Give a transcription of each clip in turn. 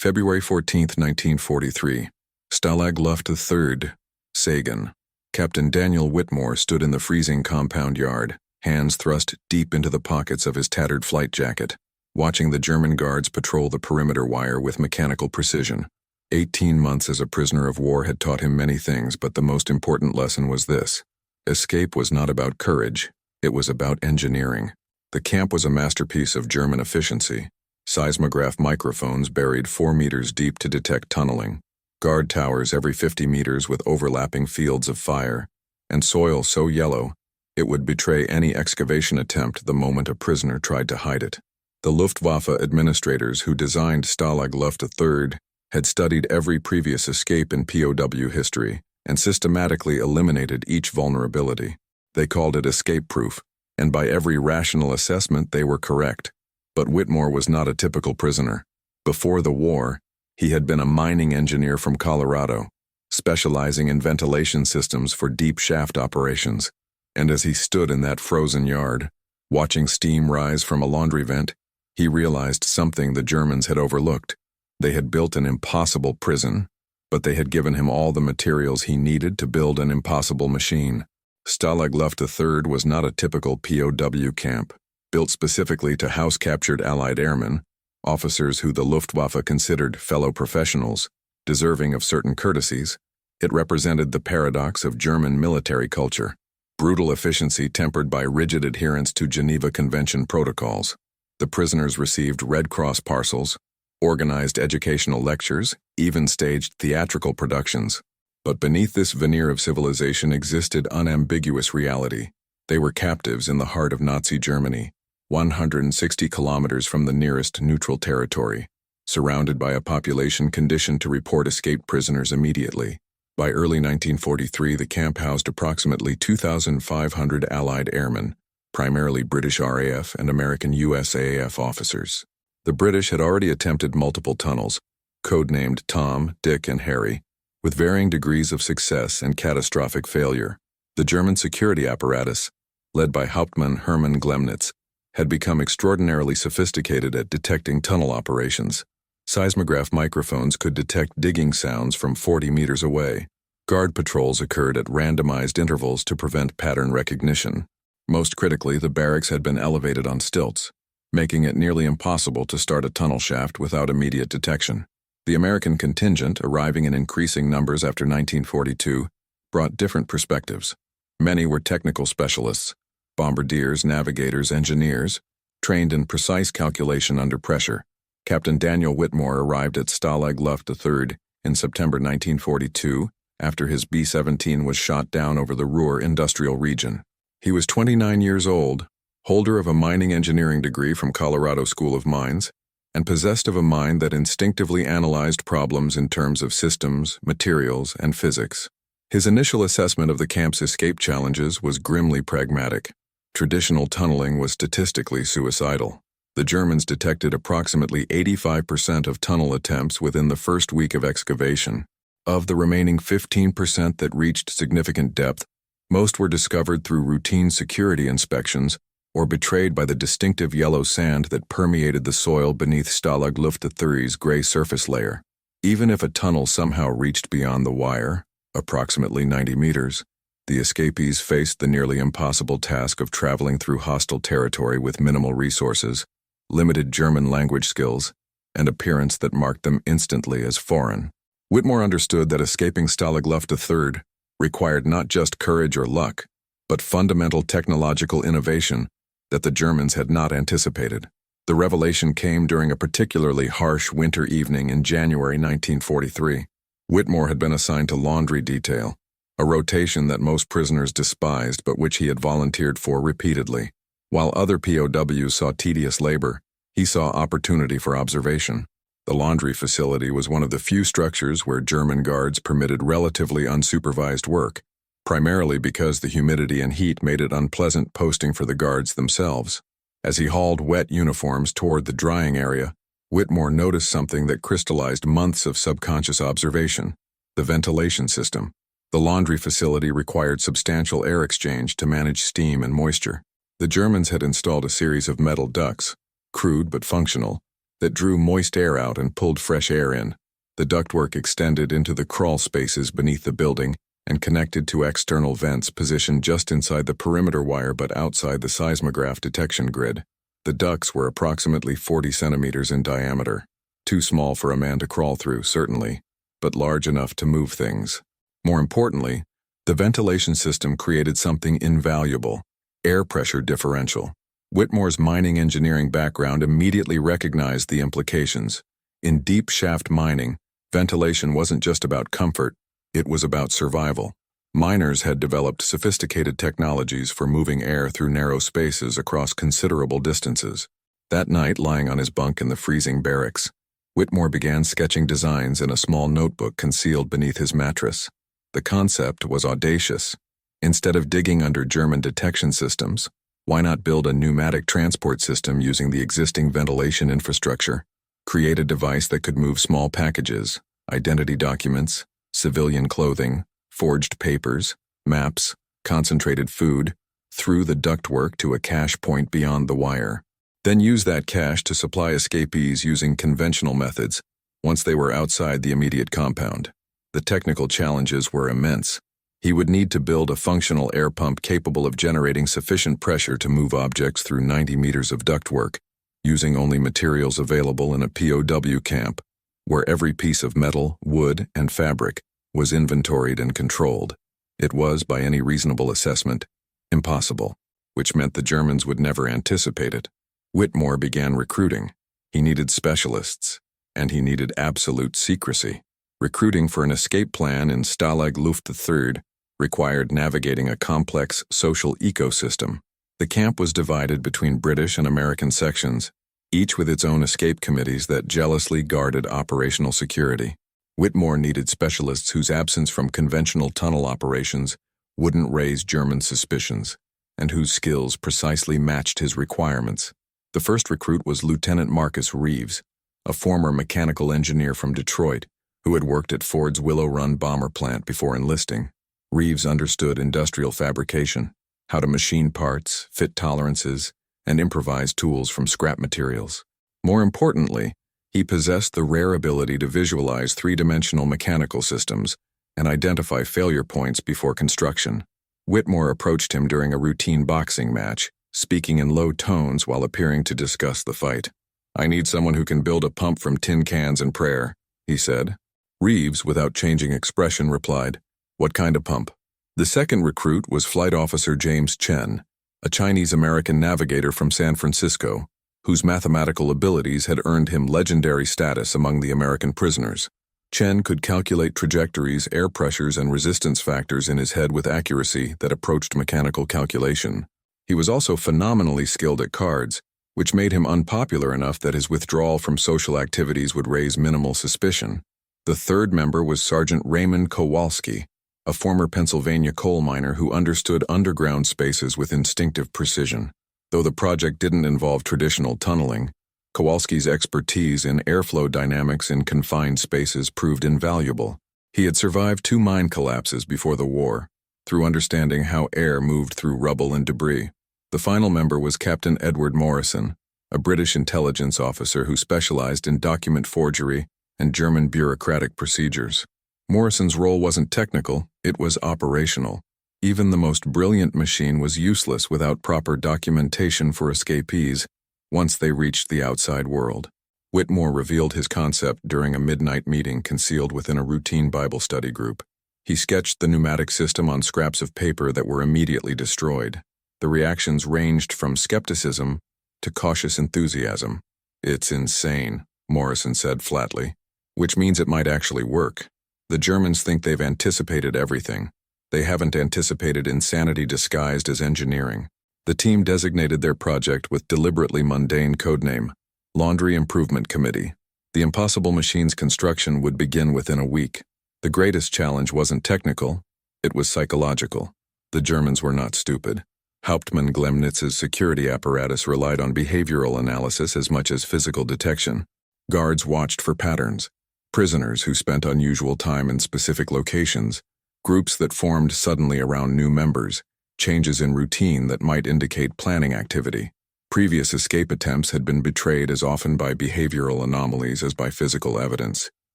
February 14, 1943. Stalag Luft III, Sagan. Captain Daniel Whitmore stood in the freezing compound yard, hands thrust deep into the pockets of his tattered flight jacket, watching the German guards patrol the perimeter wire with mechanical precision. 18 months as a prisoner of war had taught him many things, but the most important lesson was this. Escape was not about courage, it was about engineering. The camp was a masterpiece of German efficiency. Seismograph microphones buried 4 meters deep to detect tunneling, guard towers every 50 meters with overlapping fields of fire, and soil so yellow it would betray any excavation attempt the moment a prisoner tried to hide it. The Luftwaffe administrators who designed Stalag Luft III had studied every previous escape in POW history and systematically eliminated each vulnerability. They called it escape-proof, and by every rational assessment they were correct. But Whitmore was not a typical prisoner. Before the war, he had been a mining engineer from Colorado, specializing in ventilation systems for deep shaft operations. And as he stood in that frozen yard, watching steam rise from a laundry vent, he realized something the Germans had overlooked. They had built an impossible prison, but they had given him all the materials he needed to build an impossible machine. Stalag Luft III was not a typical POW camp, built specifically to house-captured Allied airmen, officers who the Luftwaffe considered fellow professionals, deserving of certain courtesies. It represented the paradox of German military culture, brutal efficiency tempered by rigid adherence to Geneva Convention protocols. The prisoners received Red Cross parcels, organized educational lectures, even staged theatrical productions. But beneath this veneer of civilization existed unambiguous reality. They were captives in the heart of Nazi Germany, 160 kilometers from the nearest neutral territory, surrounded by a population conditioned to report escaped prisoners immediately. By early 1943, the camp housed approximately 2,500 Allied airmen, primarily British RAF and American USAAF officers. The British had already attempted multiple tunnels, codenamed Tom, Dick, and Harry, with varying degrees of success and catastrophic failure. The German security apparatus, led by Hauptmann Hermann Glemnitz, had become extraordinarily sophisticated at detecting tunnel operations. Seismograph microphones could detect digging sounds from 40 meters away. Guard patrols occurred at randomized intervals to prevent pattern recognition. Most critically, the barracks had been elevated on stilts, making it nearly impossible to start a tunnel shaft without immediate detection. The American contingent, arriving in increasing numbers after 1942, brought different perspectives. Many were technical specialists, bombardiers, navigators, engineers, trained in precise calculation under pressure. Captain Daniel Whitmore arrived at Stalag Luft III in September 1942 after his B-17 was shot down over the Ruhr industrial region. He was 29 years old, holder of a mining engineering degree from Colorado School of Mines, and possessed of a mind that instinctively analyzed problems in terms of systems, materials, and physics. His initial assessment of the camp's escape challenges was grimly pragmatic. Traditional tunneling was statistically suicidal. The Germans detected approximately 85% of tunnel attempts within the first week of excavation. Of the remaining 15% that reached significant depth, most were discovered through routine security inspections or betrayed by the distinctive yellow sand that permeated the soil beneath Stalag Luft III's gray surface layer. Even if a tunnel somehow reached beyond the wire, approximately 90 meters, the escapees faced the nearly impossible task of traveling through hostile territory with minimal resources, limited German language skills, and appearance that marked them instantly as foreign. Whitmore understood that escaping Stalag Luft III required not just courage or luck, but fundamental technological innovation that the Germans had not anticipated. The revelation came during a particularly harsh winter evening in January 1943. Whitmore had been assigned to laundry detail, a rotation that most prisoners despised but which he had volunteered for repeatedly. While other POWs saw tedious labor, he saw opportunity for observation. The laundry facility was one of the few structures where German guards permitted relatively unsupervised work, primarily because the humidity and heat made it unpleasant posting for the guards themselves. As he hauled wet uniforms toward the drying area, Whitmore noticed something that crystallized months of subconscious observation: the ventilation system. The laundry facility required substantial air exchange to manage steam and moisture. The Germans had installed a series of metal ducts, crude but functional, that drew moist air out and pulled fresh air in. The ductwork extended into the crawl spaces beneath the building and connected to external vents positioned just inside the perimeter wire but outside the seismograph detection grid. The ducts were approximately 40 centimeters in diameter. Too small for a man to crawl through, certainly, but large enough to move things. More importantly, the ventilation system created something invaluable: air pressure differential. Whitmore's mining engineering background immediately recognized the implications. In deep shaft mining, ventilation wasn't just about comfort, it was about survival. Miners had developed sophisticated technologies for moving air through narrow spaces across considerable distances. That night, lying on his bunk in the freezing barracks, Whitmore began sketching designs in a small notebook concealed beneath his mattress. The concept was audacious. Instead of digging under German detection systems, why not build a pneumatic transport system using the existing ventilation infrastructure? Create a device that could move small packages, identity documents, civilian clothing, forged papers, maps, concentrated food, through the ductwork to a cache point beyond the wire. Then use that cache to supply escapees using conventional methods once they were outside the immediate compound. The technical challenges were immense. He would need to build a functional air pump capable of generating sufficient pressure to move objects through 90 meters of ductwork, using only materials available in a POW camp, where every piece of metal, wood, and fabric was inventoried and controlled. It was, by any reasonable assessment, impossible, which meant the Germans would never anticipate it. Whitmore began recruiting. He needed specialists, and he needed absolute secrecy. Recruiting for an escape plan in Stalag Luft III required navigating a complex social ecosystem. The camp was divided between British and American sections, each with its own escape committees that jealously guarded operational security. Whitmore needed specialists whose absence from conventional tunnel operations wouldn't raise German suspicions, and whose skills precisely matched his requirements. The first recruit was Lieutenant Marcus Reeves, a former mechanical engineer from Detroit, who had worked at Ford's Willow Run bomber plant before enlisting. Reeves understood industrial fabrication, how to machine parts, fit tolerances, and improvise tools from scrap materials. More importantly, he possessed the rare ability to visualize three-dimensional mechanical systems and identify failure points before construction. Whitmore approached him during a routine boxing match, speaking in low tones while appearing to discuss the fight. "I need someone who can build a pump from tin cans and prayer," he said. Reeves, without changing expression, replied, "What kind of pump?" The second recruit was Flight Officer James Chen, a Chinese-American navigator from San Francisco, whose mathematical abilities had earned him legendary status among the American prisoners. Chen could calculate trajectories, air pressures, and resistance factors in his head with accuracy that approached mechanical calculation. He was also phenomenally skilled at cards, which made him unpopular enough that his withdrawal from social activities would raise minimal suspicion. The third member was Sergeant Raymond Kowalski, a former Pennsylvania coal miner who understood underground spaces with instinctive precision. Though the project didn't involve traditional tunneling, Kowalski's expertise in airflow dynamics in confined spaces proved invaluable. He had survived 2 mine collapses before the war, through understanding how air moved through rubble and debris. The final member was Captain Edward Morrison, a British intelligence officer who specialized in document forgery and German bureaucratic procedures. Morrison's role wasn't technical, it was operational. Even the most brilliant machine was useless without proper documentation for escapees once they reached the outside world. Whitmore revealed his concept during a midnight meeting concealed within a routine Bible study group. He sketched the pneumatic system on scraps of paper that were immediately destroyed. The reactions ranged from skepticism to cautious enthusiasm. "It's insane," Morrison said flatly, "which means it might actually work. The Germans think they've anticipated everything. They haven't anticipated insanity disguised as engineering." The team designated their project with deliberately mundane codename, Laundry Improvement Committee. The impossible machine's construction would begin within a week. The greatest challenge wasn't technical, it was psychological. The Germans were not stupid. Hauptmann Glemnitz's security apparatus relied on behavioral analysis as much as physical detection. Guards watched for patterns, prisoners who spent unusual time in specific locations, groups that formed suddenly around new members, changes in routine that might indicate planning activity. Previous escape attempts had been betrayed as often by behavioral anomalies as by physical evidence.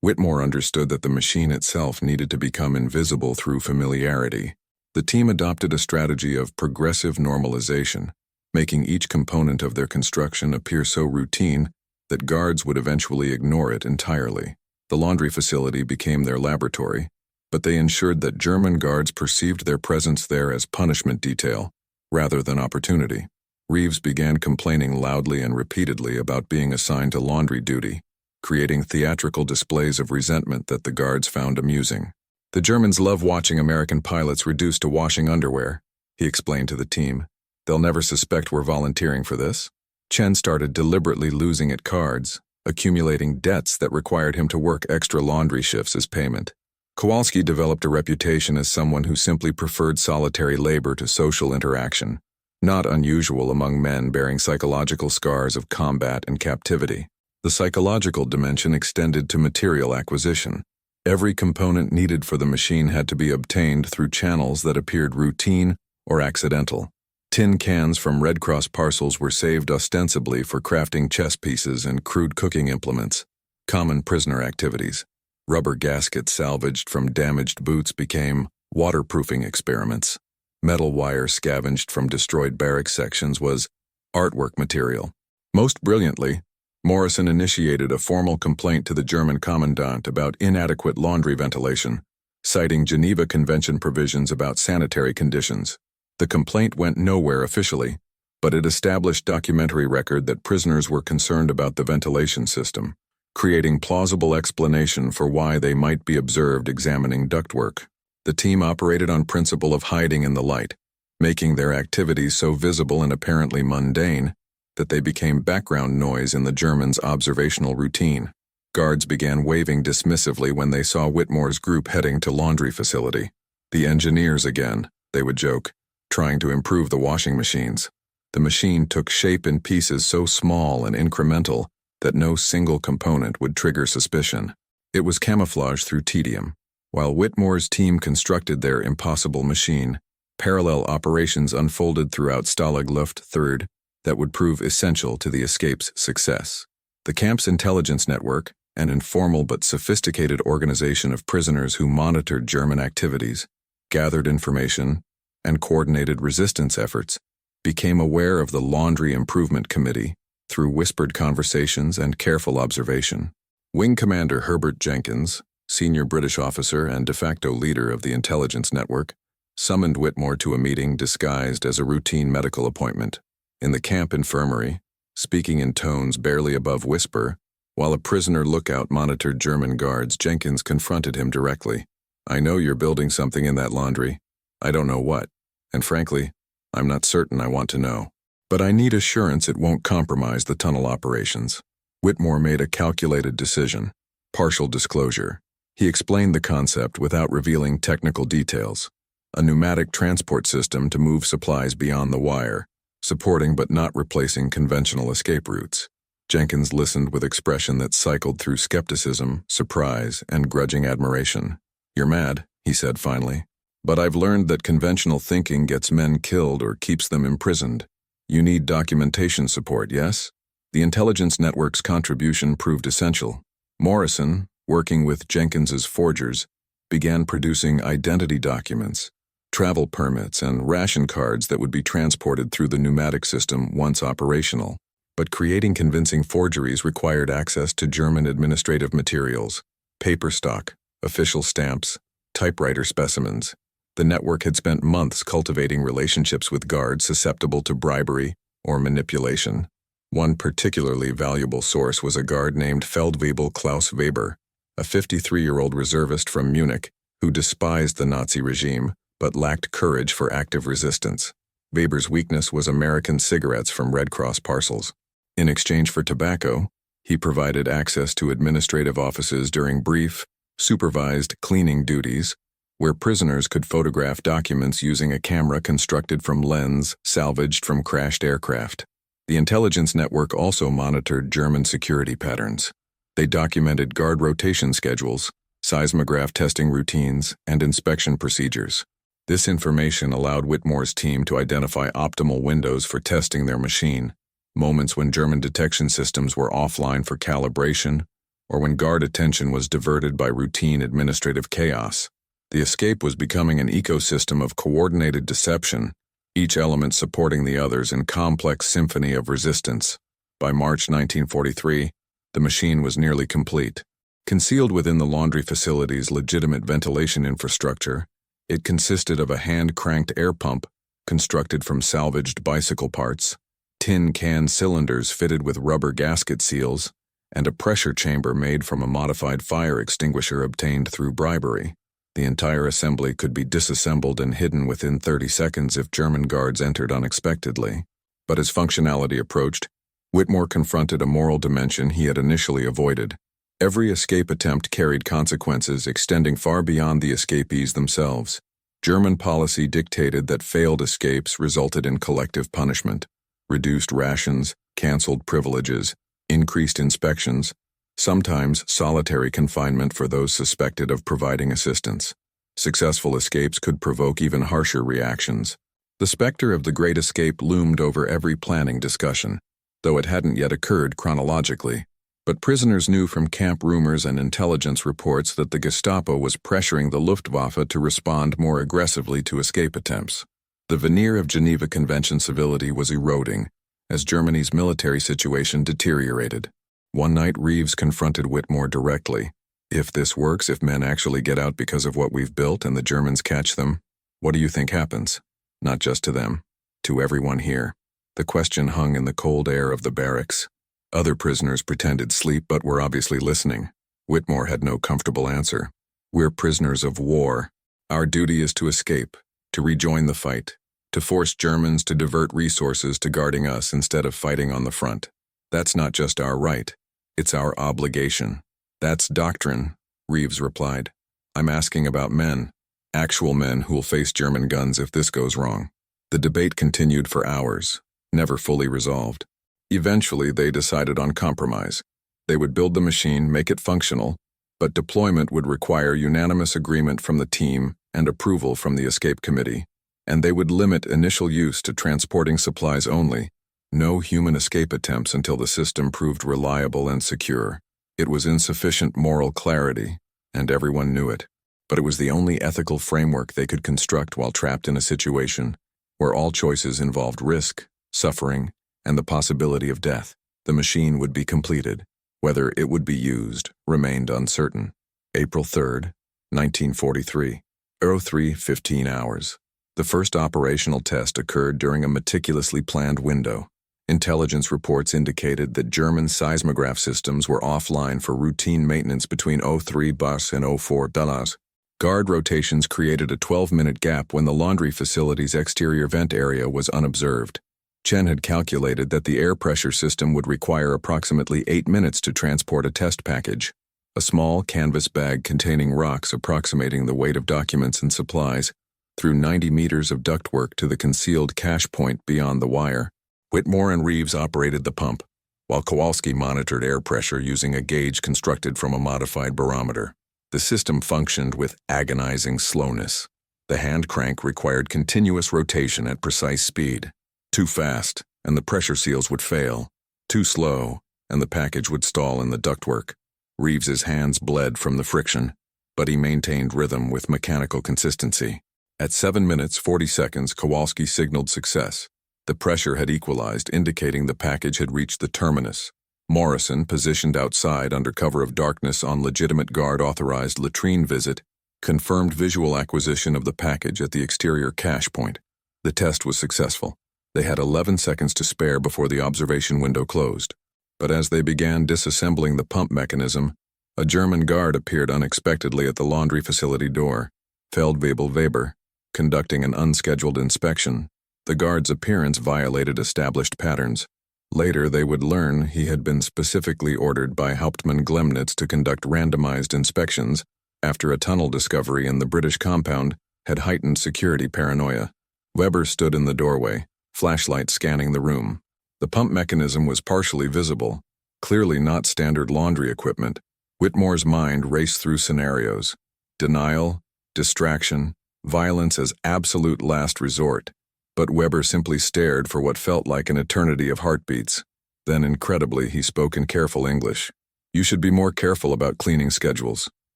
Whitmore understood that the machine itself needed to become invisible through familiarity. The team adopted a strategy of progressive normalization, making each component of their construction appear so routine that guards would eventually ignore it entirely. The laundry facility became their laboratory, but they ensured that German guards perceived their presence there as punishment detail, rather than opportunity. Reeves began complaining loudly and repeatedly about being assigned to laundry duty, creating theatrical displays of resentment that the guards found amusing. "The Germans love watching American pilots reduced to washing underwear," he explained to the team. "They'll never suspect we're volunteering for this." Chen started deliberately losing at cards, accumulating debts that required him to work extra laundry shifts as payment. Kowalski developed a reputation as someone who simply preferred solitary labor to social interaction, not unusual among men bearing psychological scars of combat and captivity. The psychological dimension extended to material acquisition. Every component needed for the machine had to be obtained through channels that appeared routine or accidental. Tin cans from Red Cross parcels were saved ostensibly for crafting chess pieces and crude cooking implements. Common prisoner activities. Rubber gaskets salvaged from damaged boots became waterproofing experiments. Metal wire scavenged from destroyed barrack sections was artwork material. Most brilliantly, Morrison initiated a formal complaint to the German commandant about inadequate laundry ventilation, citing Geneva Convention provisions about sanitary conditions. The complaint went nowhere officially, but it established documentary record that prisoners were concerned about the ventilation system, creating plausible explanation for why they might be observed examining ductwork. The team operated on principle of hiding in the light, making their activities so visible and apparently mundane that they became background noise in the Germans' observational routine. Guards began waving dismissively when they saw Whitmore's group heading to laundry facility. "The engineers again," they would joke, trying to improve the washing machines. The machine took shape in pieces so small and incremental that no single component would trigger suspicion. It was camouflage through tedium. While Whitmore's team constructed their impossible machine, parallel operations unfolded throughout Stalag Luft III that would prove essential to the escape's success. The camp's intelligence network, an informal but sophisticated organization of prisoners who monitored German activities, gathered information, and coordinated resistance efforts, became aware of the Laundry Improvement Committee through whispered conversations and careful observation. Wing Commander Herbert Jenkins, senior British officer and de facto leader of the intelligence network, summoned Whitmore to a meeting disguised as a routine medical appointment. In the camp infirmary, speaking in tones barely above whisper, while a prisoner lookout monitored German guards, Jenkins confronted him directly. "I know you're building something in that laundry. I don't know what, and frankly, I'm not certain I want to know. But I need assurance it won't compromise the tunnel operations." Whitmore made a calculated decision. Partial disclosure. He explained the concept without revealing technical details. A pneumatic transport system to move supplies beyond the wire, supporting but not replacing conventional escape routes. Jenkins listened with expression that cycled through skepticism, surprise, and grudging admiration. "You're mad," he said finally. "But I've learned that conventional thinking gets men killed or keeps them imprisoned. You need documentation support, yes?" The intelligence network's contribution proved essential. Morrison, working with Jenkins's forgers, began producing identity documents, travel permits, and ration cards that would be transported through the pneumatic system once operational. But creating convincing forgeries required access to German administrative materials, paper stock, official stamps, typewriter specimens. The network had spent months cultivating relationships with guards susceptible to bribery or manipulation. One particularly valuable source was a guard named Feldwebel Klaus Weber, a 53-year-old reservist from Munich who despised the Nazi regime but lacked courage for active resistance. Weber's weakness was American cigarettes from Red Cross parcels. In exchange for tobacco, he provided access to administrative offices during brief, supervised cleaning duties, where prisoners could photograph documents using a camera constructed from lens salvaged from crashed aircraft. The intelligence network also monitored German security patterns. They documented guard rotation schedules, seismograph testing routines, and inspection procedures. This information allowed Whitmore's team to identify optimal windows for testing their machine. moments when German detection systems were offline for calibration, or when guard attention was diverted by routine administrative chaos. The escape was becoming an ecosystem of coordinated deception, each element supporting the others in complex symphony of resistance. By March 1943, the machine was nearly complete. Concealed within the laundry facility's legitimate ventilation infrastructure, it consisted of a hand-cranked air pump constructed from salvaged bicycle parts, tin can cylinders fitted with rubber gasket seals, and a pressure chamber made from a modified fire extinguisher obtained through bribery. The entire assembly could be disassembled and hidden within 30 seconds if German guards entered unexpectedly. But as functionality approached, Whitmore confronted a moral dimension he had initially avoided. Every escape attempt carried consequences extending far beyond the escapees themselves. German policy dictated that failed escapes resulted in collective punishment, reduced rations, canceled privileges, increased inspections, sometimes solitary confinement for those suspected of providing assistance. Successful escapes could provoke even harsher reactions. The specter of the Great Escape loomed over every planning discussion, though it hadn't yet occurred chronologically. But prisoners knew from camp rumors and intelligence reports that the Gestapo was pressuring the Luftwaffe to respond more aggressively to escape attempts. The veneer of Geneva Convention civility was eroding as Germany's military situation deteriorated. One night, Reeves confronted Whitmore directly. "If this works, if men actually get out because of what we've built and the Germans catch them, what do you think happens? Not just to them, to everyone here." The question hung in the cold air of the barracks. Other prisoners pretended sleep but were obviously listening. Whitmore had no comfortable answer. "We're prisoners of war. Our duty is to escape, to rejoin the fight, to force Germans to divert resources to guarding us instead of fighting on the front. That's not just our right, it's our obligation." "That's doctrine," Reeves replied. "I'm asking about men, actual men who'll face German guns if this goes wrong." The debate continued for hours, never fully resolved. Eventually, they decided on compromise. They would build the machine, make it functional, but deployment would require unanimous agreement from the team and approval from the escape committee, and they would limit initial use to transporting supplies only. No human escape attempts until the system proved reliable and secure. It was insufficient moral clarity, and everyone knew it. But it was the only ethical framework they could construct while trapped in a situation where all choices involved risk, suffering, and the possibility of death. The machine would be completed. Whether it would be used remained uncertain. April 3rd, 1943. 03:15 hours. The first operational test occurred during a meticulously planned window. Intelligence reports indicated that German seismograph systems were offline for routine maintenance between 03 Bus and 04 Belas. Guard rotations created a 12-minute gap when the laundry facility's exterior vent area was unobserved. Chen had calculated that the air pressure system would require approximately 8 minutes to transport a test package, a small canvas bag containing rocks approximating the weight of documents and supplies, through 90 meters of ductwork to the concealed cache point beyond the wire. Whitmore and Reeves operated the pump, while Kowalski monitored air pressure using a gauge constructed from a modified barometer. The system functioned with agonizing slowness. The hand crank required continuous rotation at precise speed. Too fast, and the pressure seals would fail. Too slow, and the package would stall in the ductwork. Reeves's hands bled from the friction, but he maintained rhythm with mechanical consistency. At 7 minutes 40 seconds, Kowalski signaled success. The pressure had equalized, indicating the package had reached the terminus. Morrison, positioned outside under cover of darkness on legitimate guard-authorized latrine visit, confirmed visual acquisition of the package at the exterior cache point. The test was successful. They had 11 seconds to spare before the observation window closed. But as they began disassembling the pump mechanism, a German guard appeared unexpectedly at the laundry facility door, Feldwebel Weber, conducting an unscheduled inspection. The guard's appearance violated established patterns. Later, they would learn he had been specifically ordered by Hauptmann Glemnitz to conduct randomized inspections after a tunnel discovery in the British compound had heightened security paranoia. Weber stood in the doorway, flashlight scanning the room. The pump mechanism was partially visible, clearly not standard laundry equipment. Whitmore's mind raced through scenarios: denial, distraction, violence as absolute last resort. But Weber simply stared for what felt like an eternity of heartbeats. Then, incredibly, he spoke in careful English. "You should be more careful about cleaning schedules.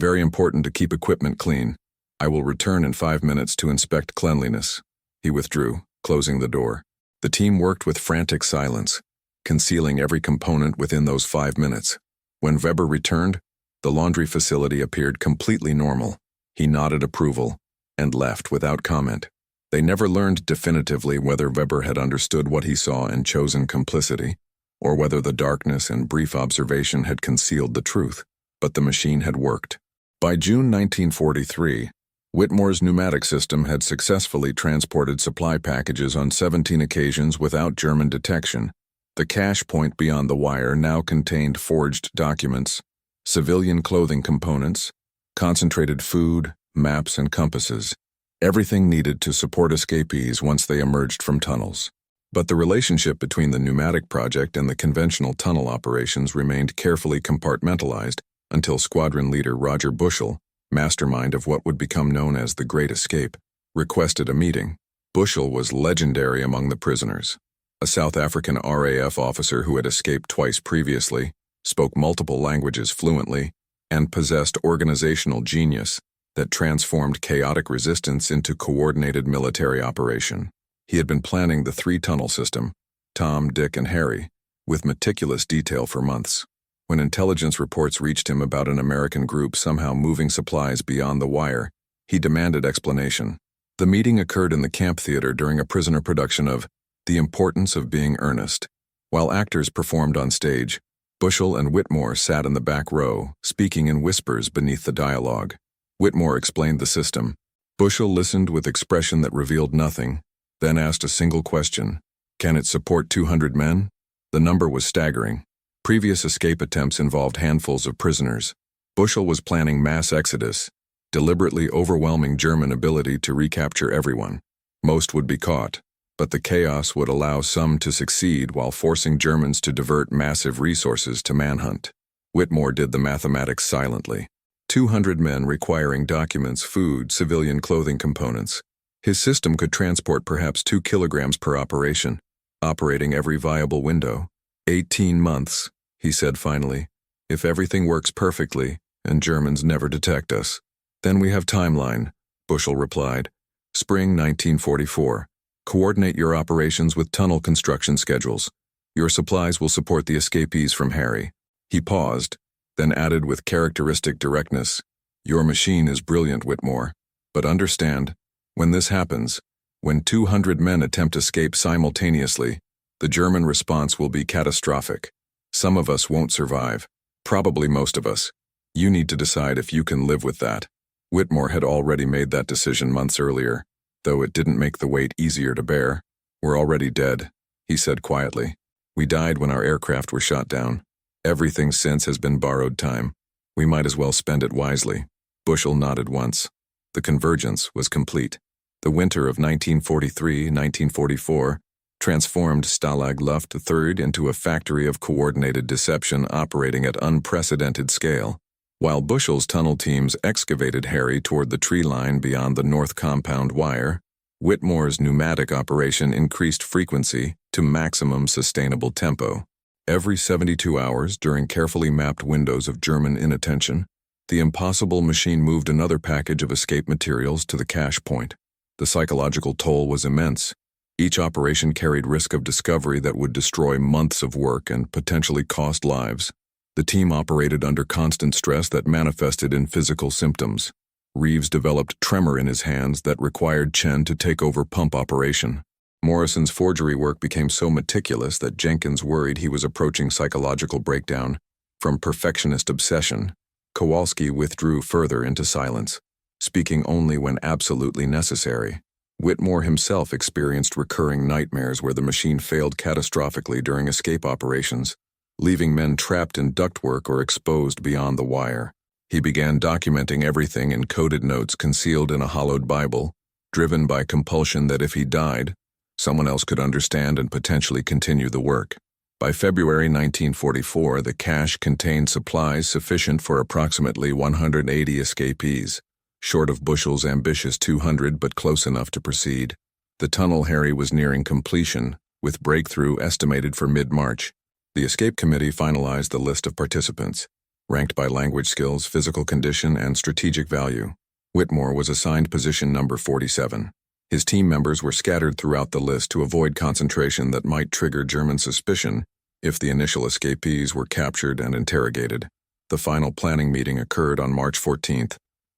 Very important to keep equipment clean. I will return in 5 minutes to inspect cleanliness." He withdrew, closing the door. The team worked with frantic silence, concealing every component within those 5 minutes. When Weber returned, the laundry facility appeared completely normal. He nodded approval and left without comment. They never learned definitively whether Weber had understood what he saw and chosen complicity, or whether the darkness and brief observation had concealed the truth, but the machine had worked. By June 1943, Whitmore's pneumatic system had successfully transported supply packages on 17 occasions without German detection. The cache point beyond the wire now contained forged documents, civilian clothing components, concentrated food, maps, and compasses, everything needed to support escapees once they emerged from tunnels. But the relationship between the pneumatic project and the conventional tunnel operations remained carefully compartmentalized until Squadron Leader Roger Bushell, mastermind of what would become known as the Great Escape, requested a meeting. Bushell was legendary among the prisoners. A South African RAF officer who had escaped twice previously, spoke multiple languages fluently, and possessed organizational genius that transformed chaotic resistance into coordinated military operation. He had been planning the 3-tunnel system, Tom, Dick, and Harry, with meticulous detail for months. When intelligence reports reached him about an American group somehow moving supplies beyond the wire, he demanded explanation. The meeting occurred in the camp theater during a prisoner production of The Importance of Being Earnest. While actors performed on stage, Bushell and Whitmore sat in the back row, speaking in whispers beneath the dialogue. Whitmore explained the system. Bushell listened with expression that revealed nothing, then asked a single question. Can it support 200 men? The number was staggering. Previous escape attempts involved handfuls of prisoners. Bushell was planning mass exodus, deliberately overwhelming German ability to recapture everyone. Most would be caught, but the chaos would allow some to succeed while forcing Germans to divert massive resources to manhunt. Whitmore did the mathematics silently. 200 men requiring documents, food, civilian clothing components. His system could transport perhaps 2 kilograms per operation, operating every viable window. 18 months, he said finally. If everything works perfectly, and Germans never detect us. Then we have timeline, Bushell replied. Spring 1944. Coordinate your operations with tunnel construction schedules. Your supplies will support the escapees from Harry. He paused, then added with characteristic directness, Your machine is brilliant, Whitmore. But understand, when this happens, when 200 men attempt escape simultaneously, the German response will be catastrophic. Some of us won't survive. Probably most of us. You need to decide if you can live with that. Whitmore had already made that decision months earlier, though it didn't make the weight easier to bear. We're already dead, he said quietly. We died when our aircraft were shot down. Everything since has been borrowed time. We might as well spend it wisely. Bushell nodded once. The convergence was complete. The winter of 1943-1944 transformed Stalag Luft III into a factory of coordinated deception operating at unprecedented scale. While Bushell's tunnel teams excavated Harry toward the tree line beyond the north compound wire, Whitmore's pneumatic operation increased frequency to maximum sustainable tempo. Every 72 hours, during carefully mapped windows of German inattention, the impossible machine moved another package of escape materials to the cache point. The psychological toll was immense. Each operation carried risk of discovery that would destroy months of work and potentially cost lives. The team operated under constant stress that manifested in physical symptoms. Reeves developed tremor in his hands that required Chen to take over pump operation. Morrison's forgery work became so meticulous that Jenkins worried he was approaching psychological breakdown. From perfectionist obsession, Kowalski withdrew further into silence, speaking only when absolutely necessary. Whitmore himself experienced recurring nightmares where the machine failed catastrophically during escape operations, leaving men trapped in ductwork or exposed beyond the wire. He began documenting everything in coded notes concealed in a hollowed Bible, driven by compulsion that if he died, someone else could understand and potentially continue the work. By February 1944, the cache contained supplies sufficient for approximately 180 escapees, short of Bushell's ambitious 200 but close enough to proceed. The tunnel Harry was nearing completion, with breakthrough estimated for mid-March. The escape committee finalized the list of participants, ranked by language skills, physical condition, and strategic value. Whitmore was assigned position number 47. His team members were scattered throughout the list to avoid concentration that might trigger German suspicion if the initial escapees were captured and interrogated. The final planning meeting occurred on March 14,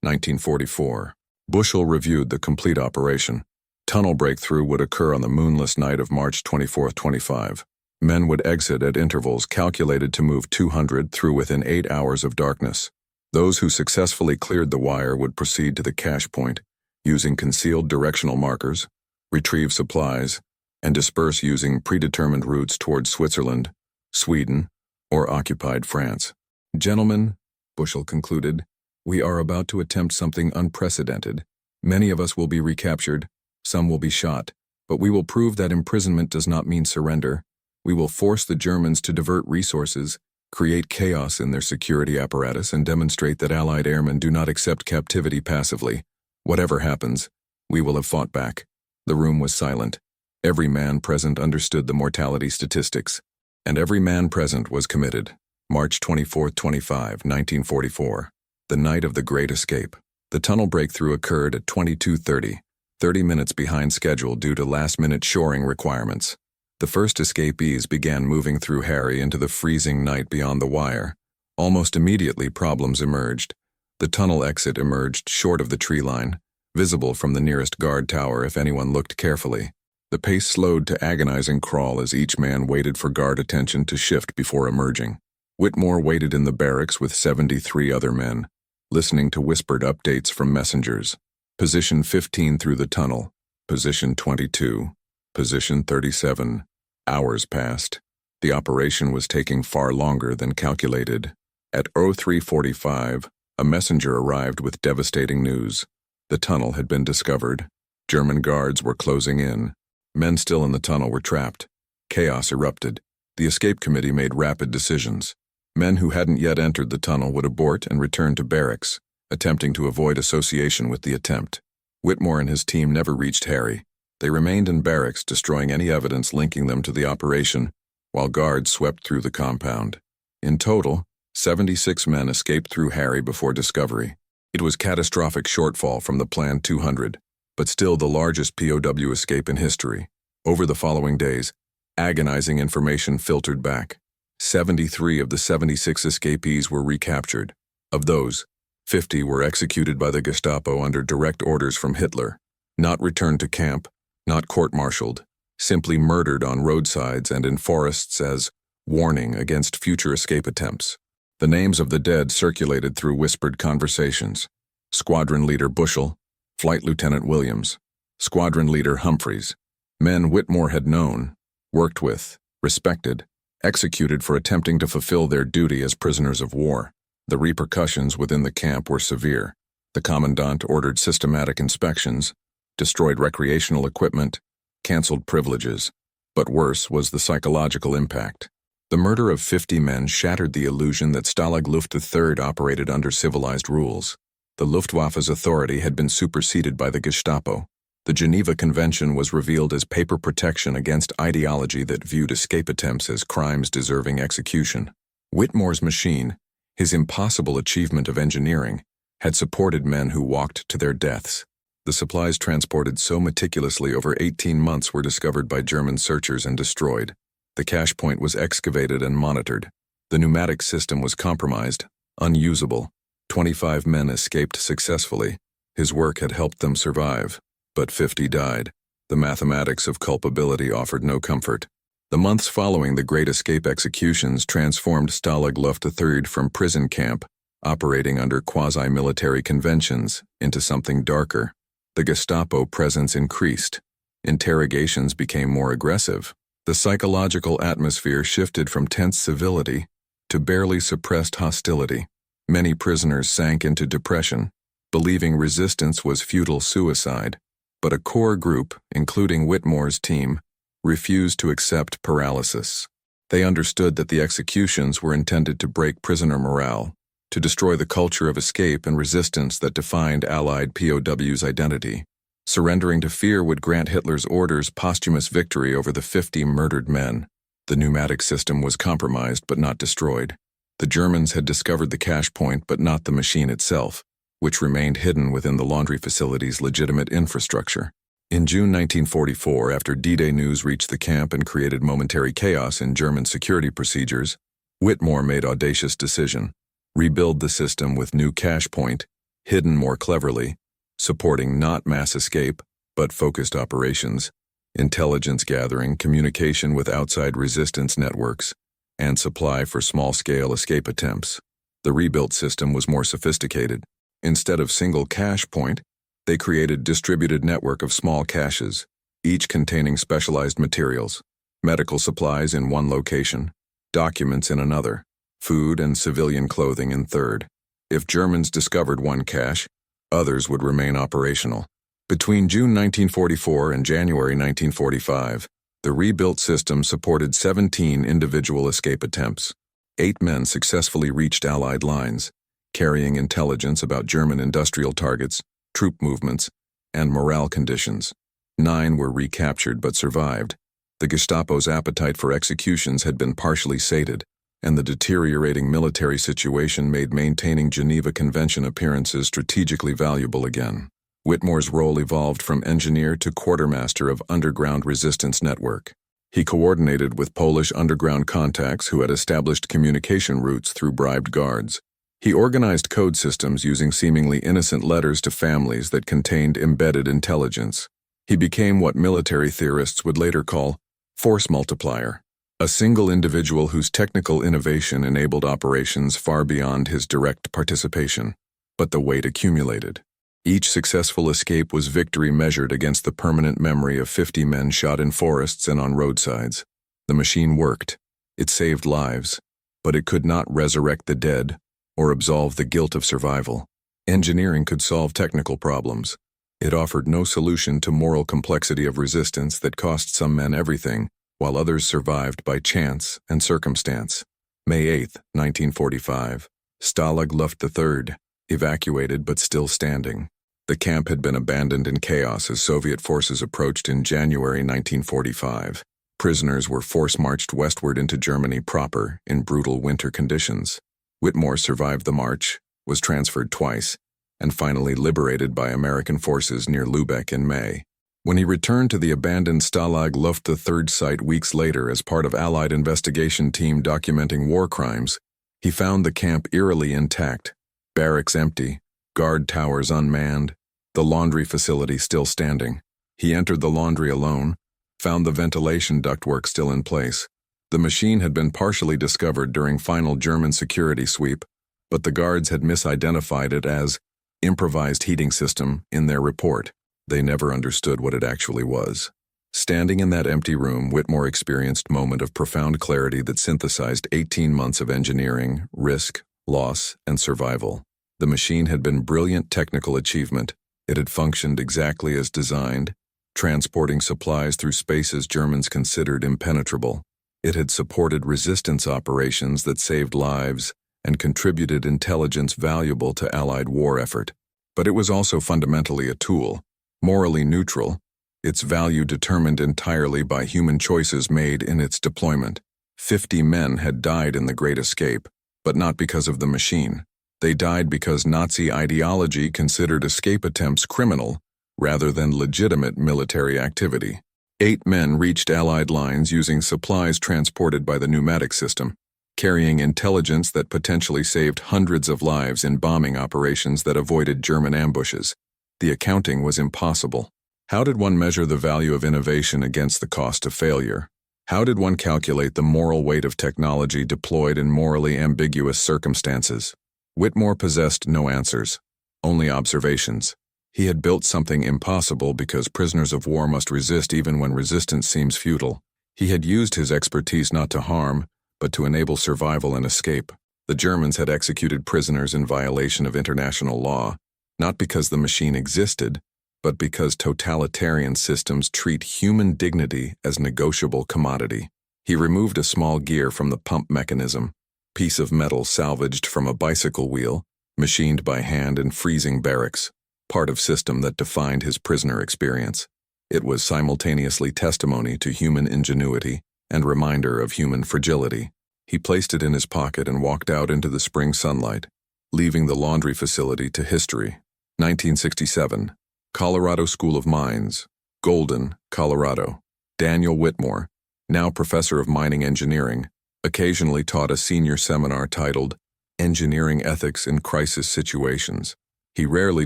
1944. Bushell reviewed the complete operation. Tunnel breakthrough would occur on the moonless night of March 24-25. Men would exit at intervals calculated to move 200 through within 8 hours of darkness. Those who successfully cleared the wire would proceed to the cache point, using concealed directional markers, retrieve supplies, and disperse using predetermined routes towards Switzerland, Sweden, or occupied France. Gentlemen, Bushell concluded, we are about to attempt something unprecedented. Many of us will be recaptured, some will be shot, but we will prove that imprisonment does not mean surrender. We will force the Germans to divert resources, create chaos in their security apparatus, and demonstrate that Allied airmen do not accept captivity passively. Whatever happens, we will have fought back. The room was silent. Every man present understood the mortality statistics, and every man present was committed. March 24-25, 1944. The night of the Great Escape. The tunnel breakthrough occurred at 22:30, 30 minutes behind schedule due to last-minute shoring requirements. The first escapees began moving through Harry into the freezing night beyond the wire. Almost immediately, problems emerged. The tunnel exit emerged short of the tree line, visible from the nearest guard tower if anyone looked carefully. The pace slowed to agonizing crawl as each man waited for guard attention to shift before emerging. Whitmore waited in the barracks with 73 other men, listening to whispered updates from messengers. Position 15 through the tunnel. Position 22. Position 37. Hours passed. The operation was taking far longer than calculated. At 03:45, a messenger arrived with devastating news. The tunnel had been discovered. German guards were closing in. Men still in the tunnel were trapped. Chaos erupted. The escape committee made rapid decisions. Men who hadn't yet entered the tunnel would abort and return to barracks, attempting to avoid association with the attempt. Whitmore and his team never reached Harry. They remained in barracks, destroying any evidence linking them to the operation, while guards swept through the compound. In total, 76 men escaped through Harry before discovery. It was catastrophic shortfall from the planned 200, but still the largest POW escape in history. Over the following days, agonizing information filtered back. 73 of the 76 escapees were recaptured. Of those, 50 were executed by the Gestapo under direct orders from Hitler, not returned to camp, not court-martialed, simply murdered on roadsides and in forests as warning against future escape attempts. The names of the dead circulated through whispered conversations. Squadron Leader Bushell, Flight Lieutenant Williams, Squadron Leader Humphreys, men Whitmore had known, worked with, respected, executed for attempting to fulfill their duty as prisoners of war. The repercussions within the camp were severe. The commandant ordered systematic inspections, destroyed recreational equipment, canceled privileges, but worse was the psychological impact. The murder of 50 men shattered the illusion that Stalag Luft III operated under civilized rules. The Luftwaffe's authority had been superseded by the Gestapo. The Geneva Convention was revealed as paper protection against ideology that viewed escape attempts as crimes deserving execution. Whitmore's machine, his impossible achievement of engineering, had supported men who walked to their deaths. The supplies transported so meticulously over 18 months were discovered by German searchers and destroyed. The cache point was excavated and monitored. The pneumatic system was compromised, unusable. 25 men escaped successfully. His work had helped them survive, but 50 died. The mathematics of culpability offered no comfort. The months following the Great Escape executions transformed Stalag Luft III from prison camp, operating under quasi-military conventions, into something darker. The Gestapo presence increased. Interrogations became more aggressive. The psychological atmosphere shifted from tense civility to barely suppressed hostility. Many prisoners sank into depression, believing resistance was futile suicide. But a core group, including Whitmore's team, refused to accept paralysis. They understood that the executions were intended to break prisoner morale, to destroy the culture of escape and resistance that defined Allied POWs' identity. Surrendering to fear would grant Hitler's orders posthumous victory over the 50 murdered men. The pneumatic system was compromised but not destroyed. The Germans had discovered the cache point but not the machine itself, which remained hidden within the laundry facility's legitimate infrastructure. In June 1944, after D-Day news reached the camp and created momentary chaos in German security procedures, Whitmore made audacious decision: rebuild the system with new cache point, hidden more cleverly, supporting not mass escape, but focused operations, intelligence gathering, communication with outside resistance networks, and supply for small-scale escape attempts. The rebuilt system was more sophisticated. Instead of single cache point, they created distributed network of small caches, each containing specialized materials, medical supplies in one location, documents in another, food and civilian clothing in third. If Germans discovered one cache, others would remain operational. Between June 1944 and January 1945, the rebuilt system supported 17 individual escape attempts. 8 men successfully reached Allied lines, carrying intelligence about German industrial targets, troop movements, and morale conditions. 9 were recaptured but survived. The Gestapo's appetite for executions had been partially sated, and the deteriorating military situation made maintaining Geneva Convention appearances strategically valuable again. Whitmore's role evolved from engineer to quartermaster of underground resistance network. He coordinated with Polish underground contacts who had established communication routes through bribed guards. He organized code systems using seemingly innocent letters to families that contained embedded intelligence. He became what military theorists would later call force multiplier, a single individual whose technical innovation enabled operations far beyond his direct participation. But the weight accumulated. Each successful escape was victory measured against the permanent memory of 50 men shot in forests and on roadsides. The machine worked. It saved lives, but it could not resurrect the dead or absolve the guilt of survival. Engineering could solve technical problems. It offered no solution to moral complexity of resistance that cost some men everything, while others survived by chance and circumstance. May 8, 1945. Stalag Luft III, evacuated but still standing. The camp had been abandoned in chaos as Soviet forces approached in January 1945. Prisoners were force-marched westward into Germany proper in brutal winter conditions. Whitmore survived the march, was transferred twice, and finally liberated by American forces near Lubeck in May. When he returned to the abandoned Stalag Luft III site weeks later as part of Allied investigation team documenting war crimes, he found the camp eerily intact, barracks empty, guard towers unmanned, the laundry facility still standing. He entered the laundry alone, found the ventilation ductwork still in place. The machine had been partially discovered during final German security sweep, but the guards had misidentified it as improvised heating system in their report. They never understood what it actually was. Standing in that empty room, Whitmore experienced a moment of profound clarity that synthesized 18 months of engineering, risk, loss, and survival. The machine had been brilliant technical achievement. It had functioned exactly as designed, transporting supplies through spaces Germans considered impenetrable. It had supported resistance operations that saved lives and contributed intelligence valuable to Allied war effort. But it was also fundamentally a tool, morally neutral, its value determined entirely by human choices made in its deployment. 50 men had died in the Great Escape, but not because of the machine. They died because Nazi ideology considered escape attempts criminal rather than legitimate military activity. 8 men reached Allied lines using supplies transported by the pneumatic system, carrying intelligence that potentially saved hundreds of lives in bombing operations that avoided German ambushes. The accounting was impossible. How did one measure the value of innovation against the cost of failure? How did one calculate the moral weight of technology deployed in morally ambiguous circumstances? Whitmore possessed no answers, only observations. He had built something impossible because prisoners of war must resist even when resistance seems futile. He had used his expertise not to harm, but to enable survival and escape. The Germans had executed prisoners in violation of international law, not because the machine existed, but because totalitarian systems treat human dignity as negotiable commodity. He removed a small gear from the pump mechanism, piece of metal salvaged from a bicycle wheel, machined by hand in freezing barracks. part of system that defined his prisoner experience. It was simultaneously testimony to human ingenuity and reminder of human fragility. He placed it in his pocket and walked out into the spring sunlight, leaving the laundry facility to history. 1967, Colorado School of Mines, Golden, Colorado. Daniel Whitmore, now professor of mining engineering, occasionally taught a senior seminar titled Engineering Ethics in Crisis Situations. He rarely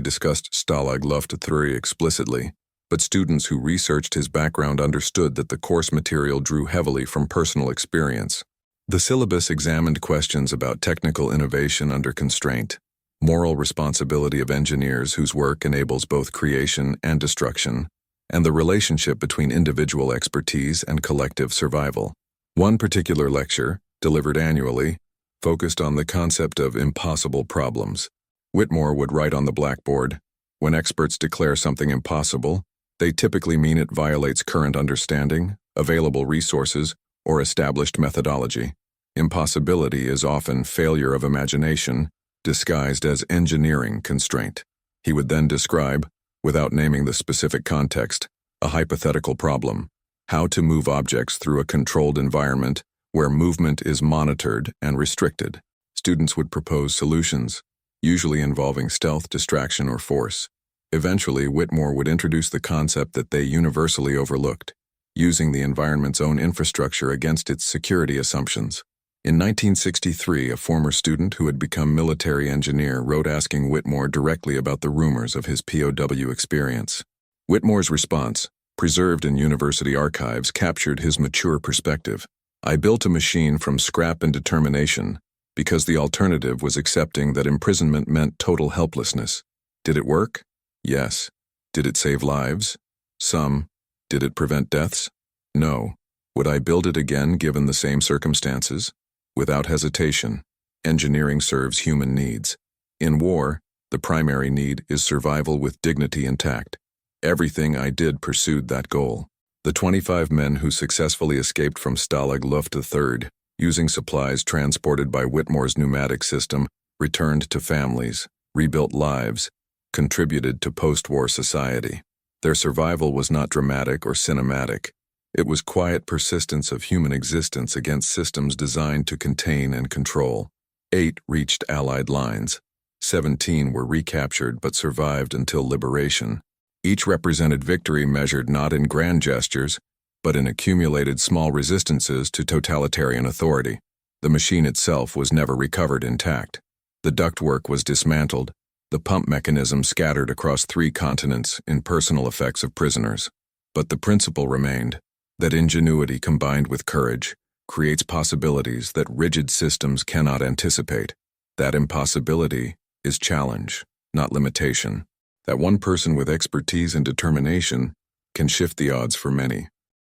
discussed Stalag Luft theory explicitly, but students who researched his background understood that the course material drew heavily from personal experience. The syllabus examined questions about technical innovation under constraint, moral responsibility of engineers whose work enables both creation and destruction, and the relationship between individual expertise and collective survival. One particular lecture, delivered annually, focused on the concept of impossible problems. Whitmore would write on the blackboard, "When experts declare something impossible, they typically mean it violates current understanding, available resources, or established methodology. Impossibility is often failure of imagination, disguised as engineering constraint." He would then describe, without naming the specific context, a hypothetical problem: how to move objects through a controlled environment where movement is monitored and restricted. Students would propose solutions, usually involving stealth, distraction, or force. Eventually, Whitmore would introduce the concept that they universally overlooked, using the environment's own infrastructure against its security assumptions. In 1963, a former student who had become military engineer wrote asking Whitmore directly about the rumors of his POW experience. Whitmore's response, preserved in university archives, captured his mature perspective. "I built a machine from scrap and determination because the alternative was accepting that imprisonment meant total helplessness. Did it work? Yes. Did it save lives? Some. Did it prevent deaths? No. Would I build it again given the same circumstances? Without hesitation. Engineering serves human needs. In war, the primary need is survival with dignity intact. Everything I did pursued that goal." The 25 men who successfully escaped from Stalag Luft III, using supplies transported by Whitmore's pneumatic system, returned to families, rebuilt lives, contributed to post-war society. Their survival was not dramatic or cinematic. It was quiet persistence of human existence against systems designed to contain and control. 8 reached Allied lines. 17 were recaptured but survived until liberation. Each represented victory measured not in grand gestures, but in accumulated small resistances to totalitarian authority. The machine itself was never recovered intact. The ductwork was dismantled, the pump mechanism scattered across 3 continents in personal effects of prisoners. But the principle remained, that ingenuity combined with courage creates possibilities that rigid systems cannot anticipate. That impossibility is challenge, not limitation. That one person with expertise and determination can shift the odds for many.